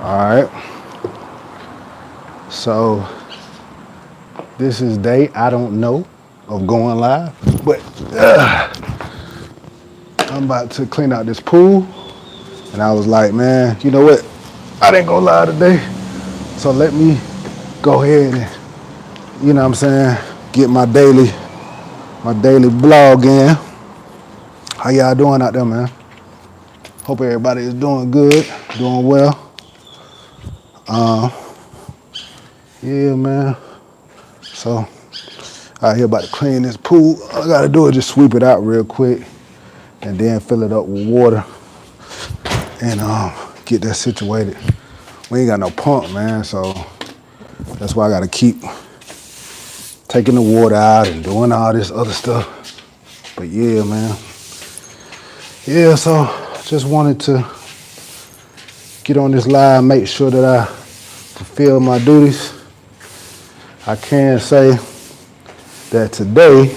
All right. So this is day I don't know of going live, but I'm about to clean out this pool, and I was like, man, you know what? I didn't go live today, so let me go ahead and, you know what I'm saying, get my daily blog in. How y'all doing out there, man? Hope everybody is doing good, doing well. Yeah, man. So out here about to clean this pool. All I gotta do is just sweep it out real quick and then fill it up with water and get that situated. We ain't got no pump, man, so that's why I gotta keep taking the water out and doing all this other stuff. But yeah, man. Yeah, so just wanted to get on this live, make sure that I fulfill my duties. I can say that today,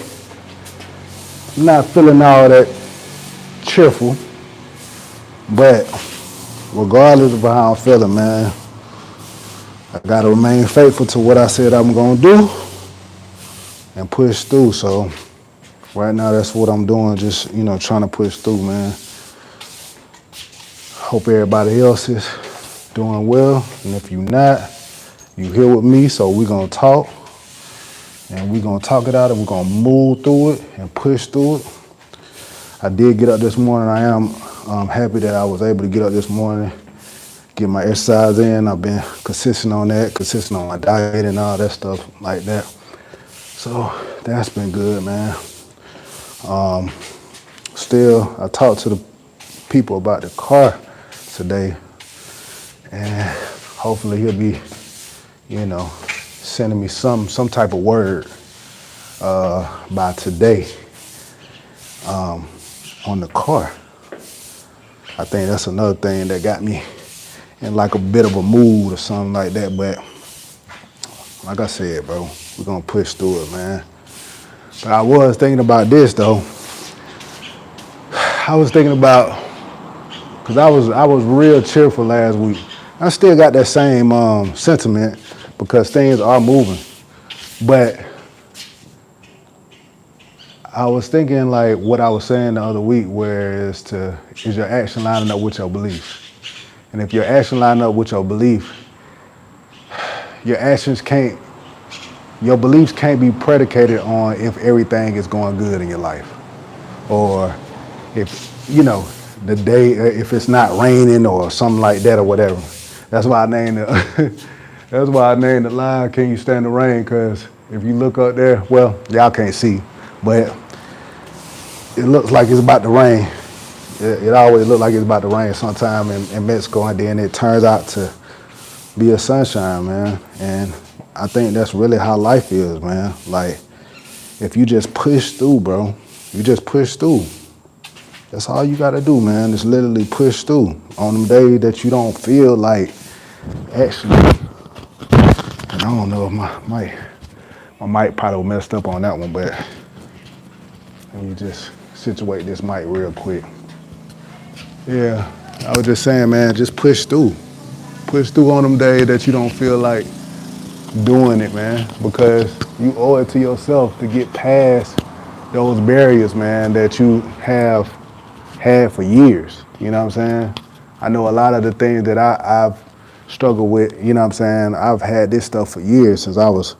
I'm not feeling all that cheerful, but regardless of how I'm feeling, man, I gotta remain faithful to what I said I'm gonna do and push through. So right now, that's what I'm doing, just, trying to push through, man. Hope everybody else is doing well, and if you're not, you here with me, so we're gonna talk, and we're gonna talk it out, and we're gonna move through it and push through it. I did get up this morning. I am happy that I was able to get up this morning, get my exercise in. I've been consistent on that, consistent on my diet and all that stuff like that. So that's been good, man. Still, I talked to the people about the car today, and hopefully he'll be, sending me some type of word by today on the car. I think that's another thing that got me in like a bit of a mood or something like that. But like I said, bro, we're gonna push through it, man. But I was thinking about this though. I was thinking about, cause I was real cheerful last week. I still got that same sentiment because things are moving. But I was thinking like what I was saying the other week, where is your action lining up with your beliefs? And if your action line up with your belief, your beliefs can't be predicated on if everything is going good in your life, or if the day, if it's not raining or something like that or whatever. That's why I named it. That's why I named the line, "Can you stand the rain?" Because if you look up there, well, y'all can't see, but it looks like it's about to rain. It always looks like it's about to rain sometime in Mexico, and then it turns out to be a sunshine, man. And I think that's really how life is, man. Like, if you just push through, bro, you just push through. That's all you gotta do, man. Just literally push through. On them days that you don't feel like actually, and I don't know if my mic probably messed up on that one, but let me just situate this mic real quick. Yeah, I was just saying, man, just push through. Push through on them days that you don't feel like doing it, man, because you owe it to yourself to get past those barriers, man, that you have had for years. You know what I'm saying? I know a lot of the things that I've struggled with, you know what I'm saying? I've had this stuff for years since I was,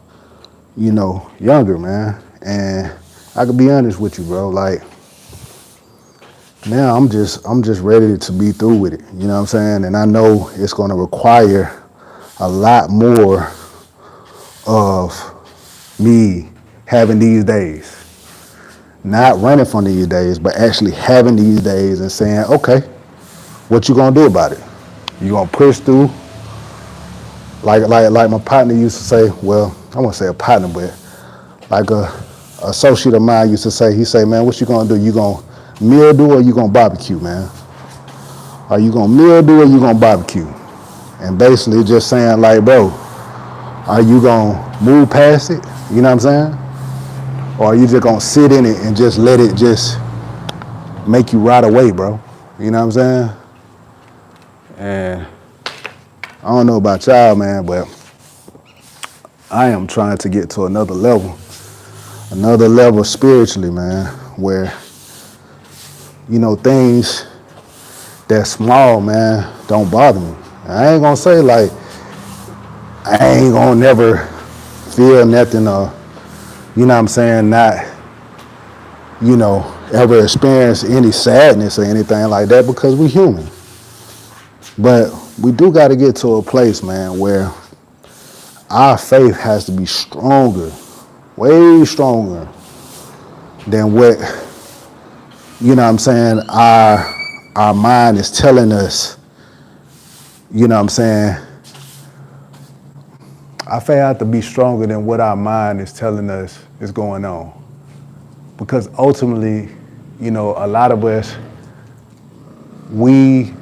younger, man. And I could be honest with you, bro, like, now I'm just ready to be through with it. You know what I'm saying? And I know it's gonna require a lot more of me having these days. Not running from these days, but actually having these days and saying, okay, what you gonna do about it? You gonna push through? Like my partner used to say, well, I won't say a partner, but like a associate of mine used to say, he say, man, what you gonna do? You gonna meal do or you gonna barbecue, man? Are you gonna meal do or you gonna barbecue? And basically just saying like, bro, are you gonna move past it? You know what I'm saying? Or are you just gonna sit in it and just let it just make you rot away, bro? You know what I'm saying? And I don't know about y'all, man, but I am trying to get to another level spiritually, man, where, things that small, man, don't bother me. I ain't gonna say like I ain't gonna never feel nothing or, what I'm saying, not, ever experience any sadness or anything like that because we human. But we do got to get to a place, man, where our faith has to be stronger, way stronger than what, our mind is telling us, our faith has to be stronger than what our mind is telling us is going on. Because ultimately, a lot of us, we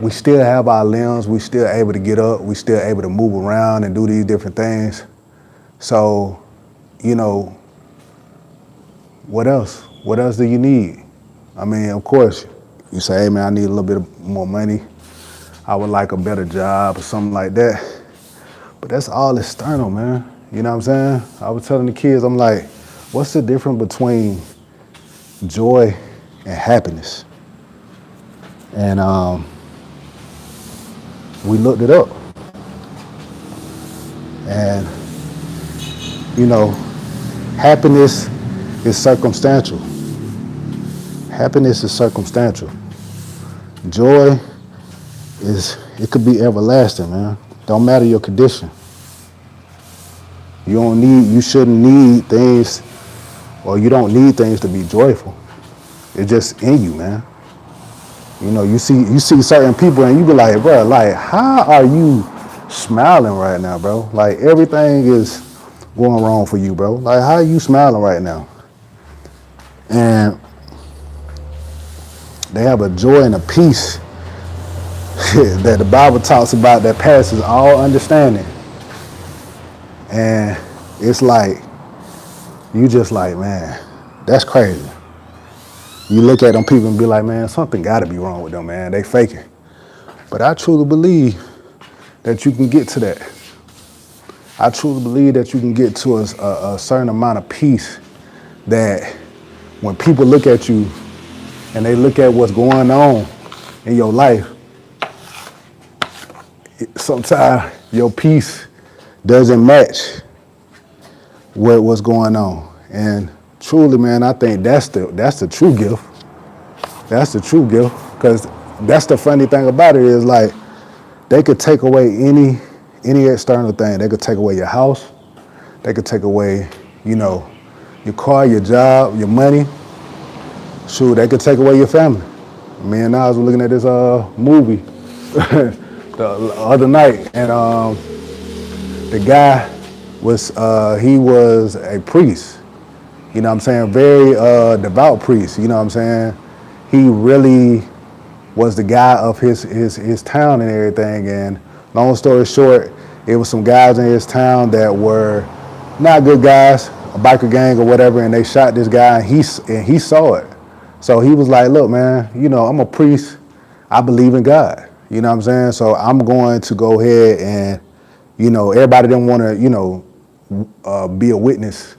still have our limbs, we still able to get up, we still able to move around and do these different things. So, what else? What else do you need? I mean, of course, you say, hey man, I need a little bit more money. I would like a better job or something like that. But that's all external, man. You know what I'm saying? I was telling the kids, I'm like, what's the difference between joy and happiness? And we looked it up. And, happiness is circumstantial. Happiness is circumstantial. Joy it could be everlasting, man. Don't matter your condition. You shouldn't need things, or you don't need things to be joyful. It's just in you, man. You see certain people and you be like, bro, like, how are you smiling right now, bro? Like, everything is going wrong for you, bro. Like, how are you smiling right now? And they have a joy and a peace that the Bible talks about that passes all understanding. And it's like, you just like, man, that's crazy. You look at them people and be like, man, something gotta be wrong with them, man. They faking. But I truly believe that you can get to that. I truly believe that you can get to a certain amount of peace that when people look at you and they look at what's going on in your life, sometimes your peace doesn't match what's going on. And truly, man, I think that's the true gift. That's the true gift, because that's the funny thing about it is like they could take away any external thing. They could take away your house. They could take away, your car, your job, your money. Shoot, they could take away your family. Me and I was looking at this movie the other night, and the guy was he was a priest. You know what I'm saying? Very devout priest. You know what I'm saying? He really was the guy of his town and everything. And long story short, it was some guys in his town that were not good guys, a biker gang or whatever, and they shot this guy, and he saw it. So he was like, look, man, I'm a priest. I believe in God. You know what I'm saying? So I'm going to go ahead and, everybody didn't want to, be a witness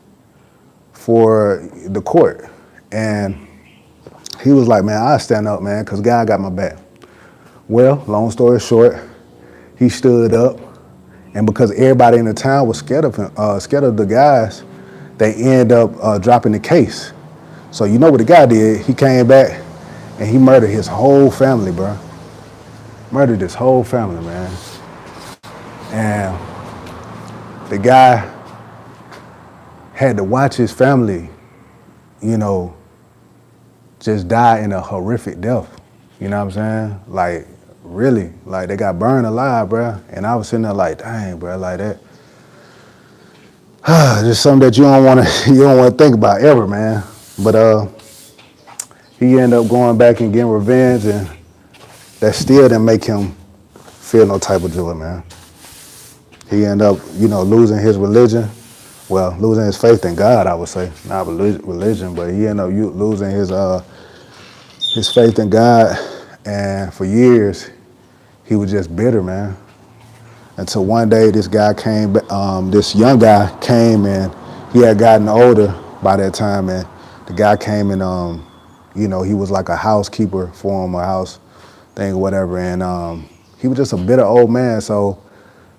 for the court. And he was like, man, I stand up, man, because God got my back. Well, long story short, he stood up. And because everybody in the town was scared of him, scared of the guys, they ended up dropping the case. So you know what the guy did? He came back and he murdered his whole family, bro. Murdered his whole family, man. And the guy had to watch his family, just die in a horrific death. You know what I'm saying? Like, really, like they got burned alive, bro. And I was sitting there like, dang, bro, like that. Just something that you don't want to think about ever, man. But he ended up going back and getting revenge, and that still didn't make him feel no type of joy, man. He ended up, losing his religion. Well, losing his faith in God, I would say, not religion, but he ended up losing his faith in God, and for years, he was just bitter, man. Until one day, this young guy came, and he had gotten older by that time, and the guy came and, he was like a housekeeper for him, a house thing or whatever, and he was just a bitter old man. So,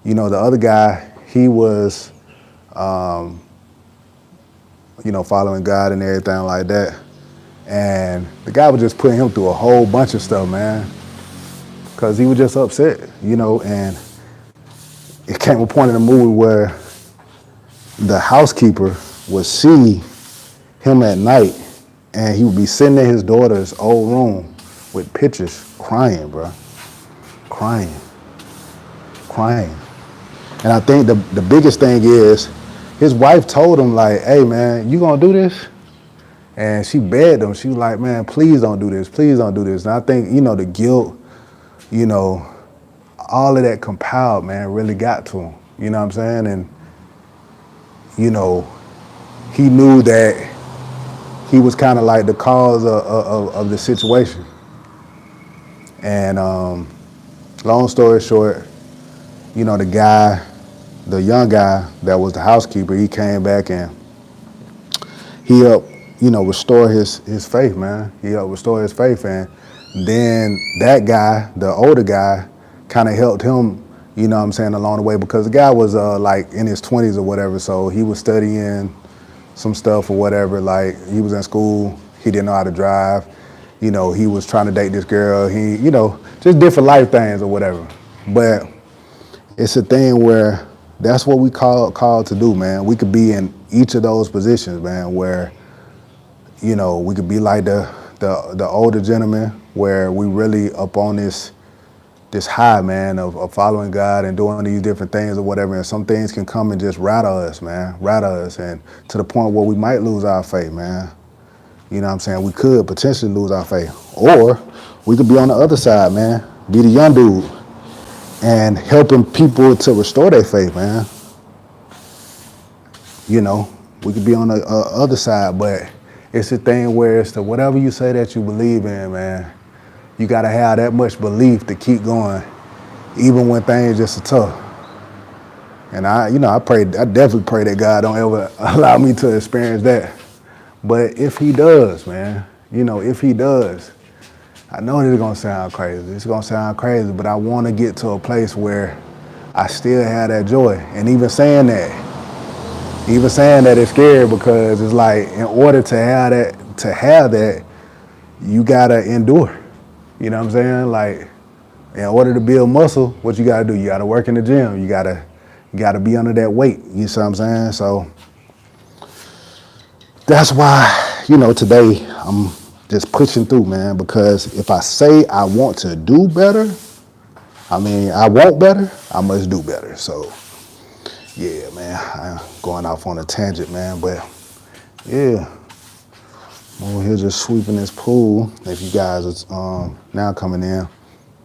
the other guy, he was, following God and everything like that, and the guy was just putting him through a whole bunch of stuff, man, because he was just upset, and it came a point in the movie where the housekeeper would see him at night, and he would be sitting in his daughter's old room with pictures, crying, bro, crying, crying. And I think the biggest thing is his wife told him, like, hey, man, you gonna do this? And she begged him. She was like, man, please don't do this. Please don't do this. And I think, the guilt, all of that compiled, man, really got to him. You know what I'm saying? And, he knew that he was kind of like the cause of the situation. And long story short, the young guy that was the housekeeper, he came back and he helped, restore his faith, man. He helped restore his faith. And then that guy, the older guy, kind of helped him, along the way, because the guy was like in his 20s or whatever. So he was studying some stuff or whatever. Like, he was in school. He didn't know how to drive. He was trying to date this girl. He, just different life things or whatever. But it's a thing where that's what we called to do, man. We could be in each of those positions, man, where, we could be like the older gentleman, where we really up on this high, man, of following God and doing these different things or whatever. And some things can come and just rattle us, man, and to the point where we might lose our faith, man. You know what I'm saying? We could potentially lose our faith. Or we could be on the other side, man, be the young dude and helping people to restore their faith, man. We could be on the other side, but it's a thing where it's the whatever you say that you believe in, man. You got to have that much belief to keep going, even when things just are tough. And I definitely pray that God don't ever allow me to experience that. But if he does, man, if he does, I know this is going to sound crazy. It's going to sound crazy, but I want to get to a place where I still have that joy. And even saying that it's scary, because it's like, in order to have that, you got to endure. You know what I'm saying? Like, in order to build muscle, what you got to do? You got to work in the gym. You got to be under that weight. You see what I'm saying? So that's why, today I'm just pushing through, man, because if I say I want to do better, I want better, I must do better. So, yeah, man, I'm going off on a tangent, man, but yeah. I'm over here just sweeping this pool. If you guys are now coming in, a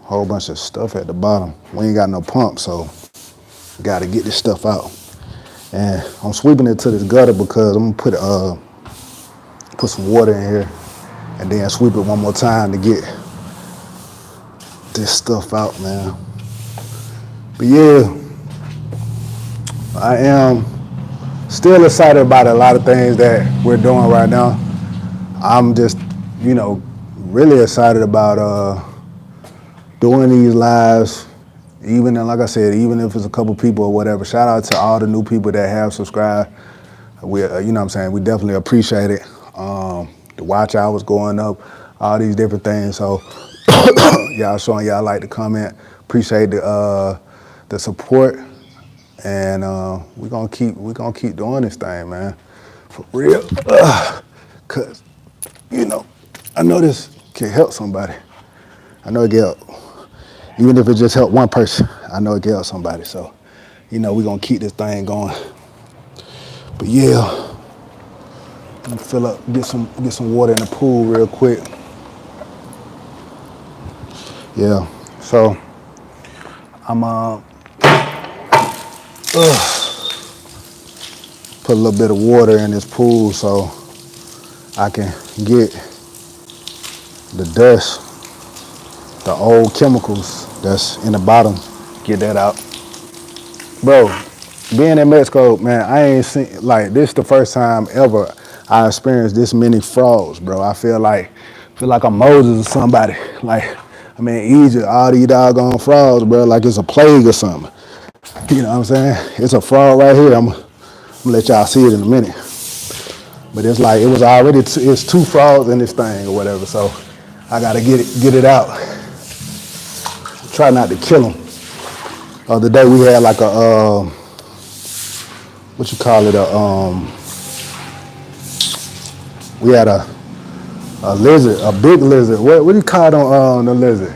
whole bunch of stuff at the bottom. We ain't got no pump, so got to get this stuff out. And I'm sweeping it to this gutter because I'm gonna put some water in here and then sweep it one more time to get this stuff out, man. But yeah, I am still excited about a lot of things that we're doing right now. I'm just, really excited about doing these lives, even, and like I said, even if it's a couple people or whatever. Shout out to all the new people that have subscribed. We, we definitely appreciate it. The watch hours going up, all these different things. So y'all showing y'all like to comment. Appreciate the support, and we're gonna keep doing this thing, man, for real. Cause I know this can help somebody. I know it can help. Even if it just help one person, I know it can help somebody. So, we're gonna keep this thing going. But yeah, let me fill up, get some water in the pool real quick. Yeah, so I'm put a little bit of water in this pool so I can get the dust the old chemicals that's in the bottom. Get that out. Bro, being in Mexico, man, I ain't seen, like, this the first time ever I experienced this many frogs, bro. I feel like I'm Moses or somebody. Like, I mean, Egypt, all these doggone frogs, bro, like it's a plague or something. You know what I'm saying? It's a frog right here. I'm gonna let y'all see it in a minute. But it's like, it was already, it's 2 frogs in this thing or whatever, so I gotta get it out. Try not to kill them. The other day we had like a, what you call it, we had a lizard, a big lizard. What do you call it the lizard?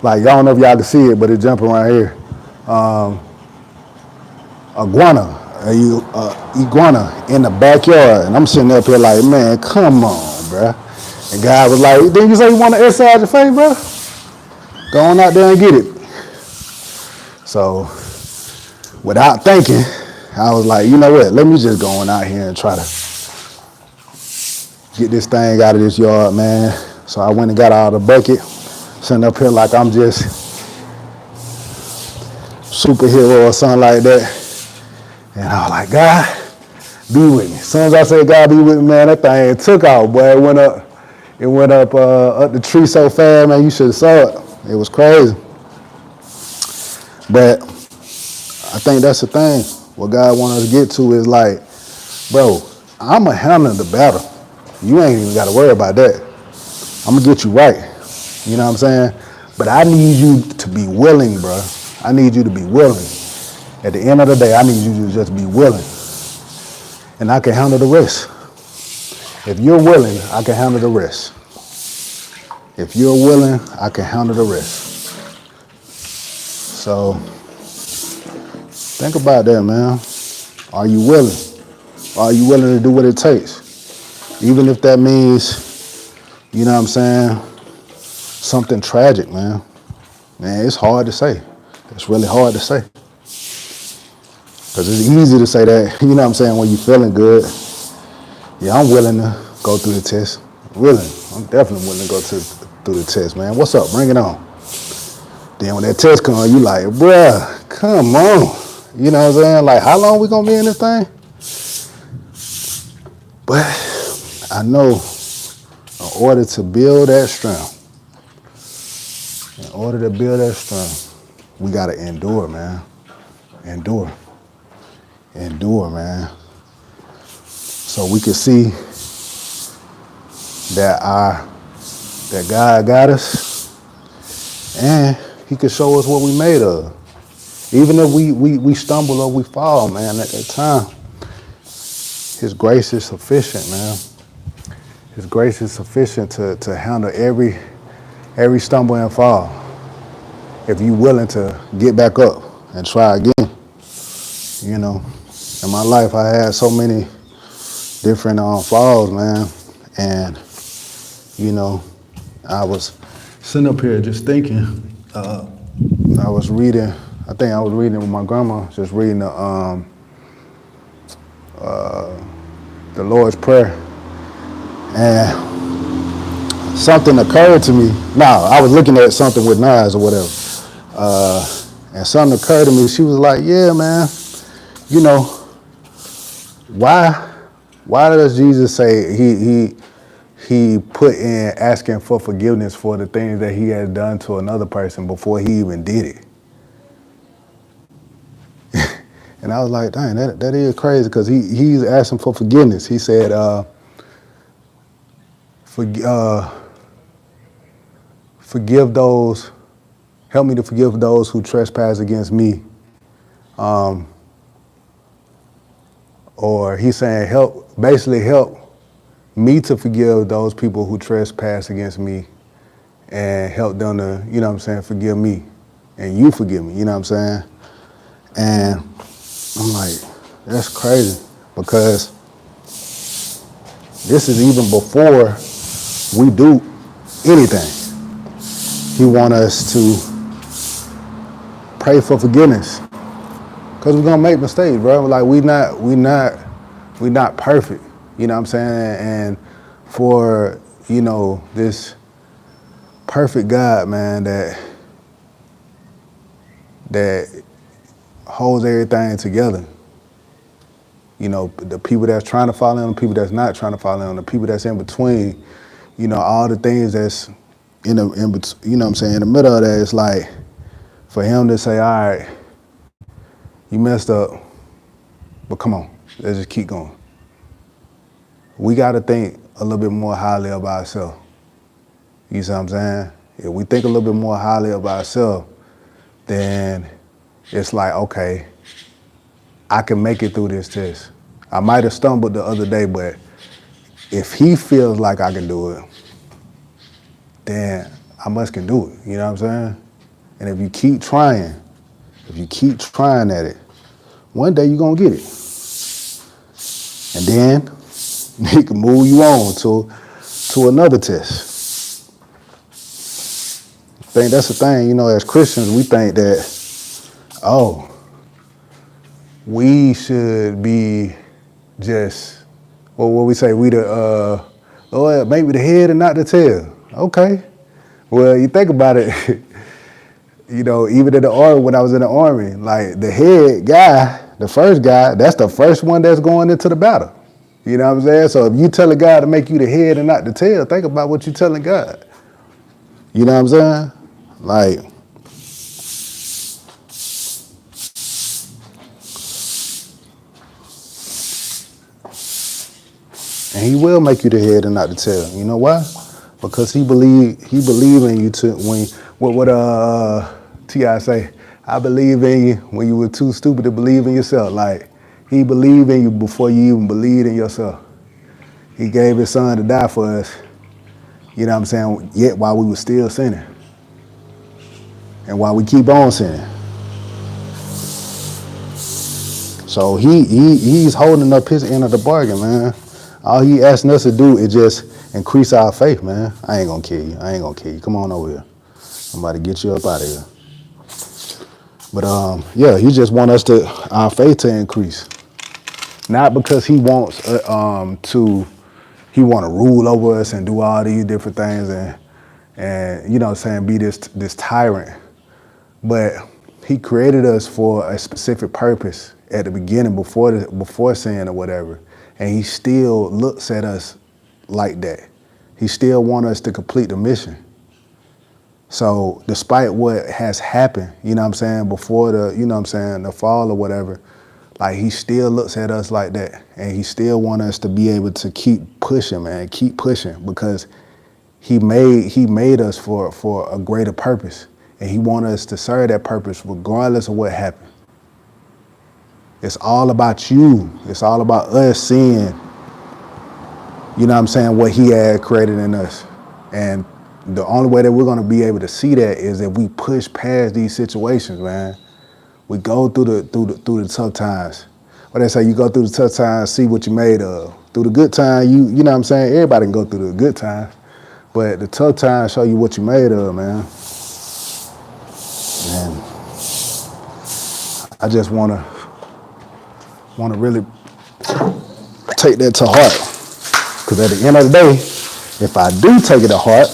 Like, y'all don't know if y'all can see it, but it's jumping right here. Iguana in the backyard. And I'm sitting up here like, man, come on, bruh. And God was like, didn't you say you want to exercise your faith, bro? Go on out there and get it. So, without thinking, I was like, you know what? Let me just go on out here and try to get this thing out of this yard, man. So I went and got out of the bucket, sitting up here like I'm just superhero or something like that. And I was like, God, be with me. As soon as I said, God, be with me, man, that thing took off, boy. It went up the tree so fast, man, you should have saw it. It was crazy. But I think that's the thing. What God wants us to get to is like, bro, I'm going to handle the battle. You ain't even got to worry about that. I'm going to get you right. You know what I'm saying? But I need you to be willing, bro. I need you to be willing. At the end of the day, I need you to just be willing. And I can handle the rest. If you're willing, I can handle the rest. If you're willing, I can handle the rest. So, think about that, man. Are you willing? Are you willing to do what it takes? Even if that means, you know what I'm saying, something tragic, man. Man, it's hard to say. It's really hard to say. Because it's easy to say that, you know what I'm saying, when you're feeling good. Yeah, I'm willing to go through the test. I'm definitely willing to go through the test, man. What's up? Bring it on. Then when that test comes, you like, bruh, come on. You know what I'm saying? Like, how long we gonna be in this thing? But I know in order to build that strength, we gotta endure, man. Endure, man. So we can see that God got us, and He can show us what we made of. Even if we stumble or we fall, man, at that time, His grace is sufficient, man. His grace is sufficient to handle every stumble and fall. If you're willing to get back up and try again. You know, in my life, I had so many different falls, man. And, you know, I was sitting up here just thinking. I was reading with my grandma, just reading the Lord's Prayer. And something occurred to me. Now, I was looking at something with Nas or whatever. And something occurred to me. She was like, yeah, man, you know, why does Jesus say he put in asking for forgiveness for the things that he had done to another person before he even did it? And I was like, dang, that is crazy, because he's asking for forgiveness. He said, forgive those, help me to forgive those who trespass against me. Or he's saying help me to forgive those people who trespass against me, and help them to, you know what I'm saying, forgive me, and you forgive me, you know what I'm saying? And I'm like, that's crazy, because this is even before we do anything. He wants us to pray for forgiveness, because we're gonna make mistakes, bro. Like, we not perfect, you know what I'm saying? And for, you know, this perfect God, man, that holds everything together. You know, the people that's trying to follow him, the people that's not trying to follow him, the people that's in between, you know, all the things that's you know what I'm saying, in the middle of that, it's like for him to say, all right, you messed up, but come on, let's just keep going. We got to think a little bit more highly of ourselves. You see what I'm saying? If we think a little bit more highly of ourselves, then it's like, okay, I can make it through this test. I might have stumbled the other day, but if he feels like I can do it, then I must can do it. You know what I'm saying? And if you keep trying at it, one day you're going to get it. And then he can move you on to another test. I think that's the thing, you know, as Christians, we think that, oh, we should be just, well, what we say, we the, maybe the head and not the tail. Okay. Well, you think about it, you know, even in the army, when I was in the army, like the head guy, the first guy, that's the first one that's going into the battle. You know what I'm saying? So if you telling God to make you the head and not the tail, think about what you telling God. You know what I'm saying? Like, and he will make you the head and not the tail. You know why? Because he believe in you to when what T.I. say, I believe in you when you were too stupid to believe in yourself. Like, he believed in you before you even believed in yourself. He gave his son to die for us. You know what I'm saying? Yet while we were still sinning. And while we keep on sinning. So he's holding up his end of the bargain, man. All he asking us to do is just increase our faith, man. I ain't gonna kill you. Come on over here. I'm about to get you up out of here. But yeah, he just want our faith to increase. Not because he wants he want to rule over us and do all these different things and you know what I'm saying, be this tyrant. But he created us for a specific purpose at the beginning before sin or whatever. And he still looks at us like that. He still wants us to complete the mission. So despite what has happened, you know what I'm saying, before the fall or whatever, like he still looks at us like that. And he still wants us to be able to keep pushing, man, keep pushing, because he made us for a greater purpose. And he wants us to serve that purpose regardless of what happened. It's all about you. It's all about us seeing, you know what I'm saying, what he had created in us. And the only way that we're going to be able to see that is if we push past these situations, man. We go through the tough times. What they say, you go through the tough times, see what you made of. Through the good time, you know what I'm saying? Everybody can go through the good times. But the tough times show you what you made of, man. And I just want to really take that to heart. Because at the end of the day, if I do take it to heart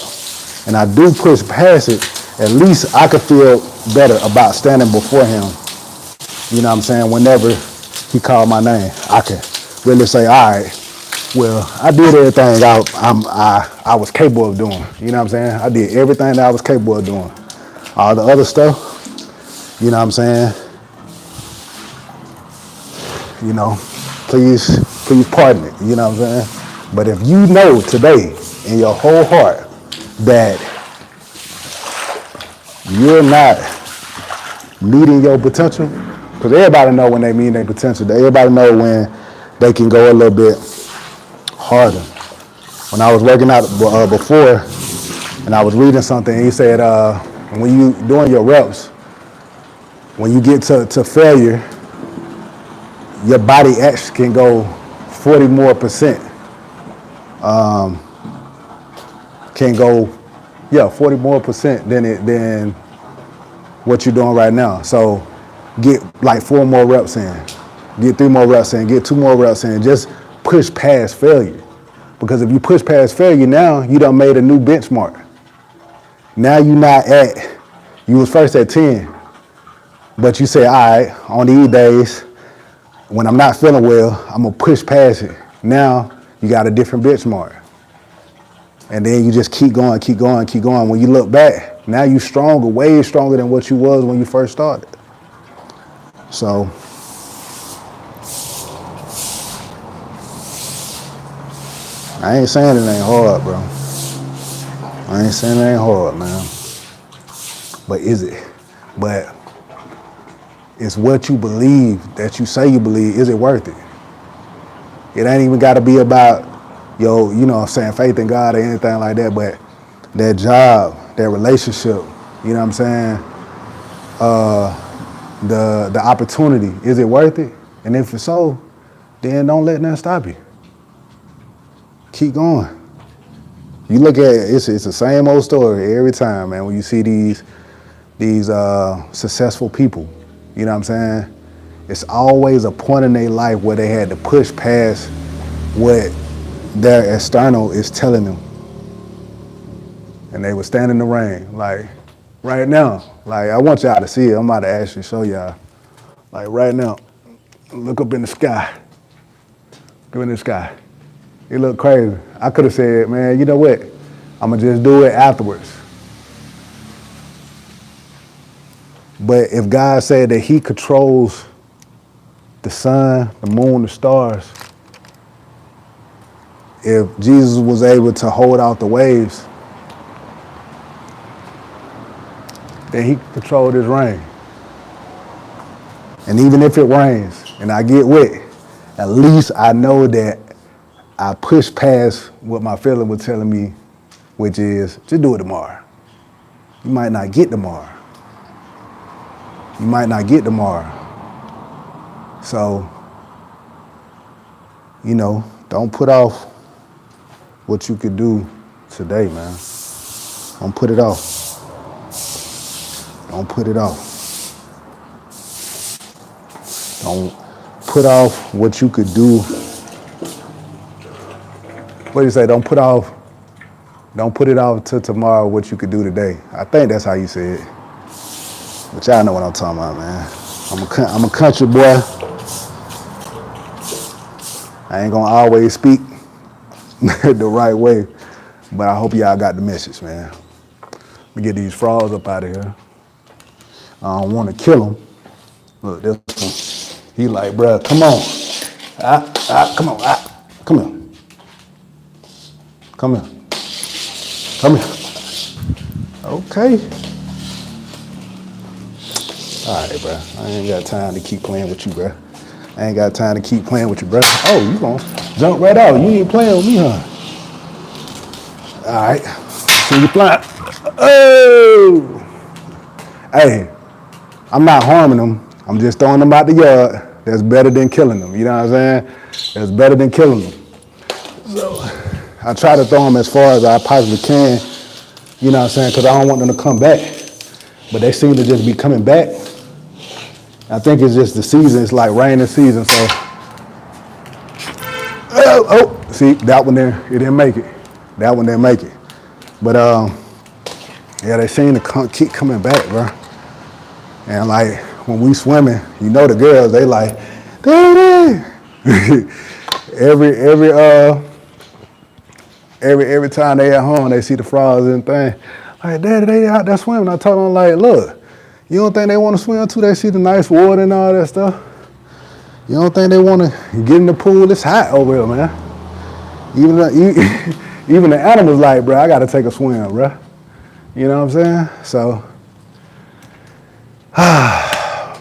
and I do push past it, at least I could feel better about standing before him. You know what I'm saying? Whenever he called my name, I could really say, all right, well, I did everything I was capable of doing. You know what I'm saying? I did everything that I was capable of doing. All the other stuff, you know what I'm saying? You know, please pardon it. You know what I'm saying? But if you know today in your whole heart that you're not meeting your potential, because everybody know when they meet their potential. Everybody know when they can go a little bit harder. When I was working out before, and I was reading something, and he said, when you doing your reps, when you get to failure, your body actually can go 40 more percent. Can go, 40 more percent than what you're doing right now. So get like 4 more reps in, get 3 more reps in, get 2 more reps in. Just push past failure. Because if you push past failure now, you done made a new benchmark. Now you was first at 10, but you say, all right, on these days, when I'm not feeling well, I'm gonna push past it. Now you got a different benchmark. And then you just keep going, keep going, keep going. When you look back, now you stronger, way stronger than what you was when you first started. So, I ain't saying it ain't hard, bro. I ain't saying it ain't hard, man. But is it? But it's what you believe that you say you believe. Is it worth it? It ain't even got to be about, you know what I'm saying, faith in God or anything like that, but that job, that relationship, you know what I'm saying, the opportunity, is it worth it? And if it's so, then don't let nothing stop you. Keep going. You look at it, it's the same old story every time, man, when you see these successful people, you know what I'm saying? It's always a point in their life where they had to push past what their external is telling them. And they would stand in the rain, like right now. Like, I want y'all to see it. I'm about to actually show y'all. Like right now, look up in the sky. Go in the sky. It look crazy. I could have said, man, you know what? I'm gonna just do it afterwards. But if God said that he controls the sun, the moon, the stars, if Jesus was able to hold out the waves, then he controlled his rain. And even if it rains and I get wet, at least I know that I pushed past what my feeling was telling me, which is just do it tomorrow. You might not get tomorrow. You might not get tomorrow. So, you know, don't put off what you could do today, man. Don't put it off. Don't put it off. Don't put off what you could do. What do you say? Don't put it off till tomorrow what you could do today. I think that's how you say it. But y'all know what I'm talking about, man. I'm a country boy. I ain't gonna always speak the right way, but I hope y'all got the message, man. Let me get these frogs up out of here. I don't want to kill them. Look, this one. He like, bruh, come on. Come on. Come here. Come here. Come here. Okay. All right, bruh. I ain't got time to keep playing with you, bruh. I ain't got time to keep playing with you, bruh. Oh, you gonna jump right out. You ain't playing with me, huh? All right. See you flying. Oh! Hey, I'm not harming them. I'm just throwing them out the yard. That's better than killing them. You know what I'm saying? That's better than killing them. So I try to throw them as far as I possibly can. You know what I'm saying? Because I don't want them to come back. But they seem to just be coming back. I think it's just the season. It's like raining season. So, see, that one there, it didn't make it. That one didn't make it. But yeah, they seem to keep coming back, bro. And like when we swimming, you know the girls, they like, there it is. Every time they at home, they see the frogs and thing. Like, Daddy, they out there swimming. I told them, like, look, you don't think they want to swim too? They see the nice water and all that stuff. You don't think they want to get in the pool? It's hot over here, man. Even the animals like, bro, I got to take a swim, bro. You know what I'm saying? So,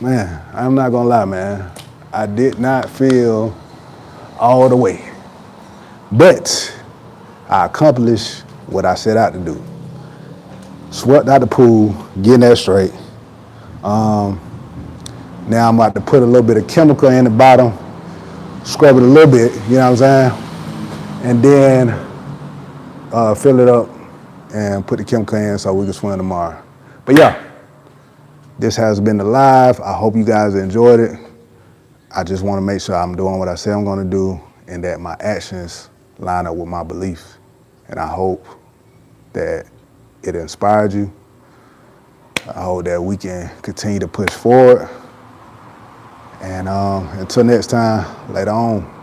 man, I'm not going to lie, man. I did not feel all the way. But I accomplished what I set out to do. Swept out the pool, getting that straight. Now I'm about to put a little bit of chemical in the bottom, scrub it a little bit, you know what I'm saying? And then fill it up and put the chemical in so we can swim tomorrow. But yeah, this has been the live. I hope you guys enjoyed it. I just want to make sure I'm doing what I say I'm going to do and that my actions line up with my beliefs. And I hope that it inspired you. I hope that we can continue to push forward. And until next time, later on.